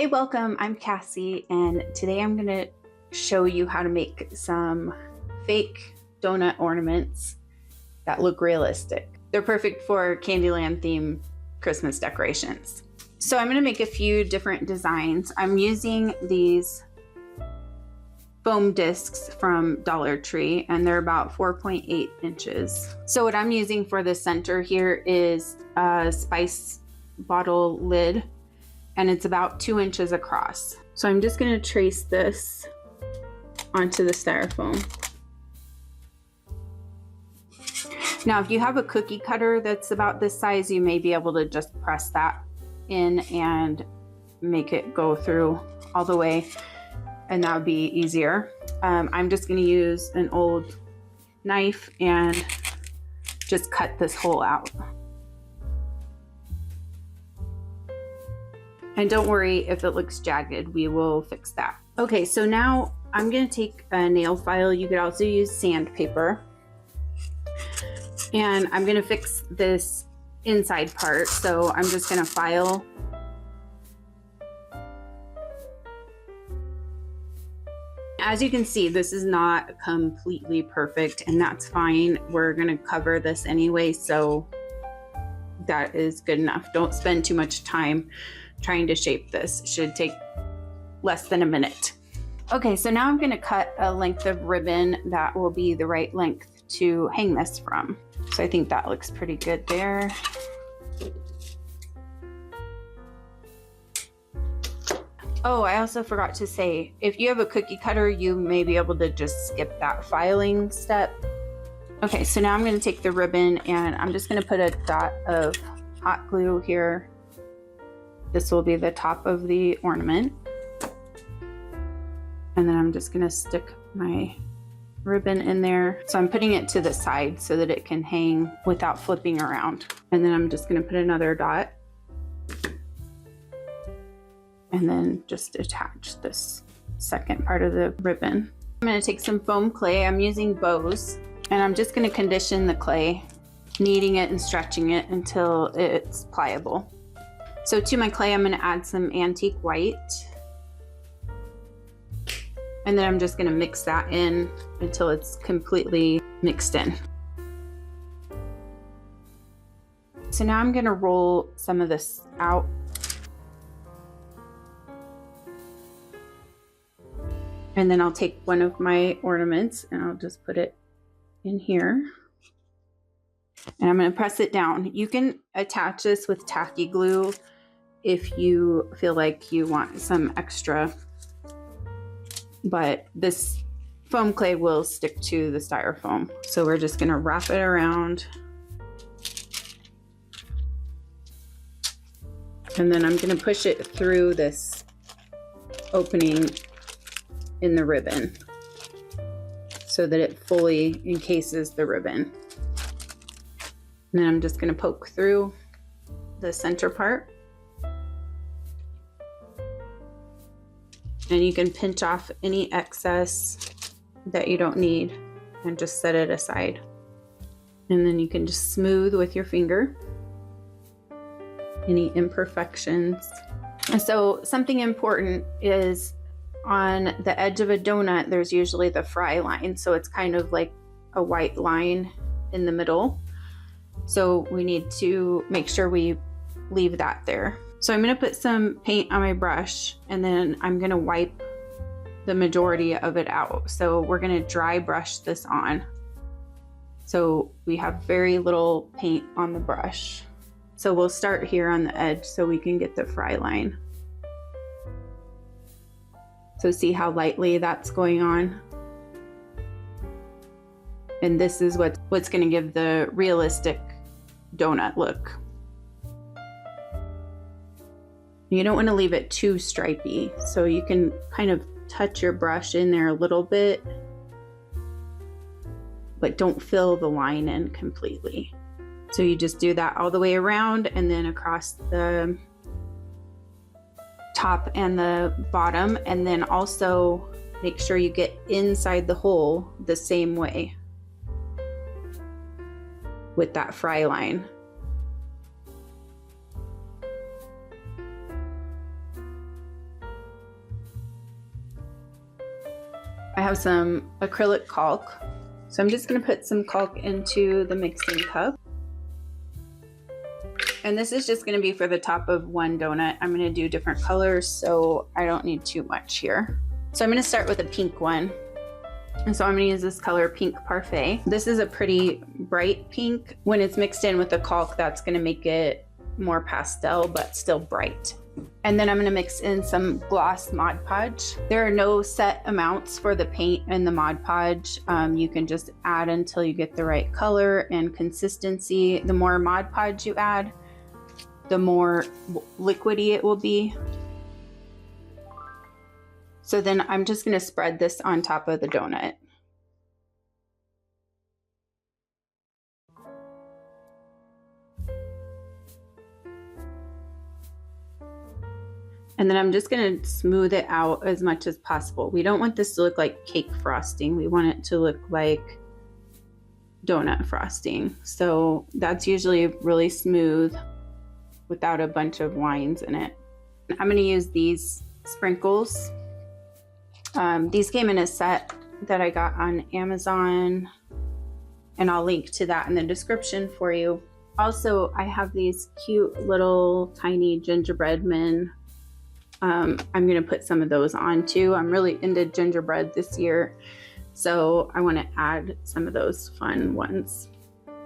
Hey, welcome. I'm Cassie, and today I'm going to show you how to make some fake donut ornaments that look realistic. They're perfect for Candyland-themed Christmas decorations. So I'm going to make a few different designs. I'm using these foam discs from Dollar Tree, and they're about 4.8 inches. So what I'm using for the center here is a spice bottle lid, and it's about 2 inches across. So I'm just going to trace this onto the styrofoam. Now, if you have a cookie cutter that's about this size, you may be able to just press that in and make it go through all the way, and that would be easier. I'm just going to use an old knife and just cut this hole out. And don't worry if it looks jagged, we will fix that. Okay, so now I'm going to take a nail file. You could also use sandpaper. And I'm going to fix this inside part. So I'm just going to file. As you can see, this is not completely perfect, and that's fine. We're going to cover this anyway, so that is good enough. Don't spend too much time trying to shape this. It should take less than a minute. Okay, so now I'm going to cut a length of ribbon that will be the right length to hang this from. So I think that looks pretty good there. Oh, I also forgot to say, if you have a cookie cutter, you may be able to just skip that filing step. Okay, so now I'm going to take the ribbon and I'm just going to put a dot of hot glue here. This will be the top of the ornament. And then I'm just going to stick my ribbon in there. So I'm putting it to the side so that it can hang without flipping around. And then I'm just going to put another dot. And then just attach this second part of the ribbon. I'm going to take some foam clay. I'm using bows. And I'm just going to condition the clay, kneading it and stretching it until it's pliable. So to my clay, I'm going to add some antique white. And then I'm just going to mix that in until it's completely mixed in. So now I'm going to roll some of this out. And then I'll take one of my ornaments and I'll just put it in here. And I'm going to press it down. You can attach this with tacky glue if you feel like you want some extra, but this foam clay will stick to the styrofoam. So we're just going to wrap it around. And then I'm going to push it through this opening in the ribbon so that it fully encases the ribbon. And then I'm just going to poke through the center part. And you can pinch off any excess that you don't need and just set it aside. And then you can just smooth with your finger any imperfections. And so something important is on the edge of a donut, there's usually the fry line. So it's kind of like a white line in the middle. So we need to make sure we leave that there. So I'm going to put some paint on my brush, and then I'm going to wipe the majority of it out. So we're going to dry brush this on. So we have very little paint on the brush. So we'll start here on the edge so we can get the fry line. So see how lightly that's going on? And this is what's going to give the realistic donut look. You don't want to leave it too stripy, so you can kind of touch your brush in there a little bit, but don't fill the line in completely. So you just do that all the way around and then across the top and the bottom, and then also make sure you get inside the hole the same way with that fry line. I have some acrylic caulk. So I'm just gonna put some caulk into the mixing cup. And this is just gonna be for the top of one donut. I'm gonna do different colors, so I don't need too much here. So I'm gonna start with a pink one. And so I'm gonna use this color Pink Parfait. This is a pretty bright pink. When it's mixed in with the caulk, that's gonna make it more pastel, but still bright. And then I'm gonna mix in some gloss Mod Podge. There are no set amounts for the paint and the Mod Podge. You can just add until you get the right color and consistency. The more Mod Podge you add, the more liquidy it will be. So then I'm just gonna spread this on top of the donut. And then I'm just gonna smooth it out as much as possible. We don't want this to look like cake frosting. We want it to look like donut frosting. So that's usually really smooth without a bunch of lines in it. I'm gonna use these sprinkles. These came in a set that I got on Amazon, and I'll link to that in the description for you. Also, I have these cute little tiny gingerbread men. I'm gonna put some of those on too. I'm really into gingerbread this year, so I wanna add some of those fun ones.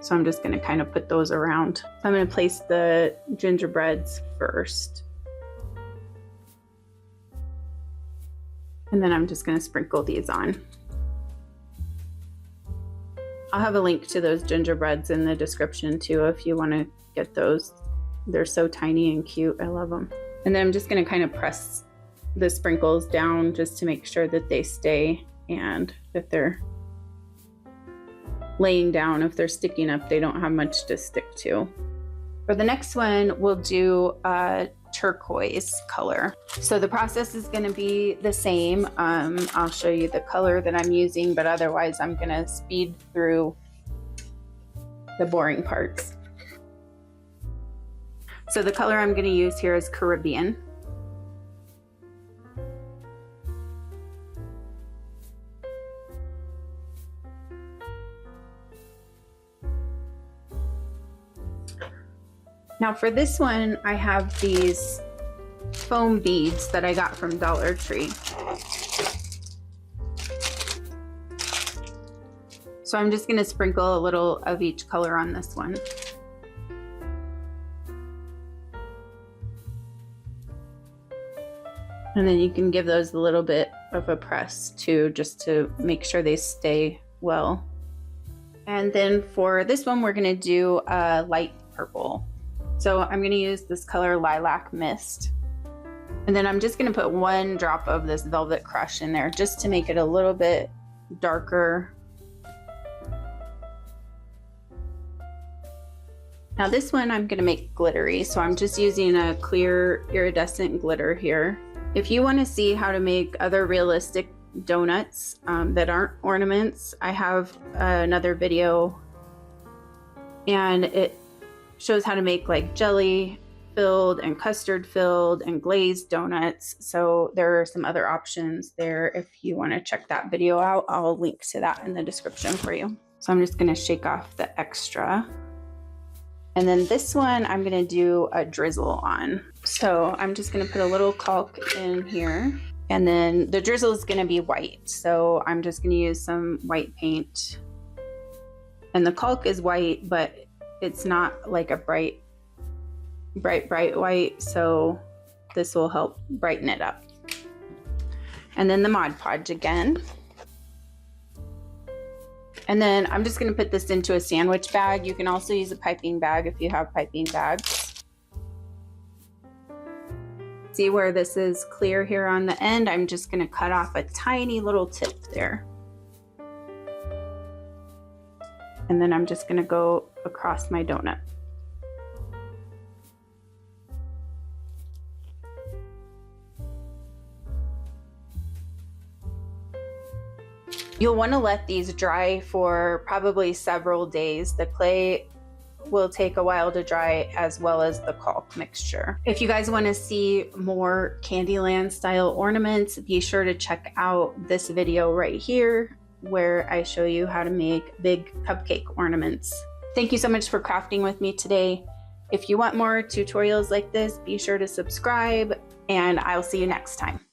So I'm just gonna kind of put those around. So I'm gonna place the gingerbreads first. And then I'm just gonna sprinkle these on. I'll have a link to those gingerbreads in the description too if you wanna get those. They're so tiny and cute, I love them. And then I'm just gonna kind of press the sprinkles down just to make sure that they stay and that they're laying down. If they're sticking up, they don't have much to stick to. For the next one, we'll do a turquoise color. So the process is gonna be the same. I'll show you the color that I'm using, but otherwise I'm gonna speed through the boring parts. So the color I'm gonna use here is Caribbean. Now for this one, I have these foam beads that I got from Dollar Tree. So I'm just gonna sprinkle a little of each color on this one. And then you can give those a little bit of a press too, just to make sure they stay well. And then for this one, we're gonna do a light purple. So I'm gonna use this color Lilac Mist. And then I'm just gonna put one drop of this Velvet Crush in there just to make it a little bit darker. Now this one I'm gonna make glittery. So I'm just using a clear iridescent glitter here. If you wanna see how to make other realistic donuts that aren't ornaments, I have another video, and it shows how to make like jelly filled and custard filled and glazed donuts. So there are some other options there. If you want to check that video out, I'll link to that in the description for you. So I'm just going to shake off the extra. And then this one I'm going to do a drizzle on. So I'm just going to put a little caulk in here. And then the drizzle is going to be white. So I'm just going to use some white paint. And the caulk is white, but it's not like a bright white. So this will help brighten it up. And then the Mod Podge again. And then I'm just going to put this into a sandwich bag. You can also use a piping bag if you have piping bags. See where this is clear here on the end? I'm just going to cut off a tiny little tip there. And then I'm just going to go across my donut. You'll want to let these dry for probably several days. The clay will take a while to dry, as well as the caulk mixture. If you guys want to see more Candyland style ornaments, be sure to check out this video right here where I show you how to make big cupcake ornaments. Thank you so much for crafting with me today. If you want more tutorials like this, be sure to subscribe, and I'll see you next time.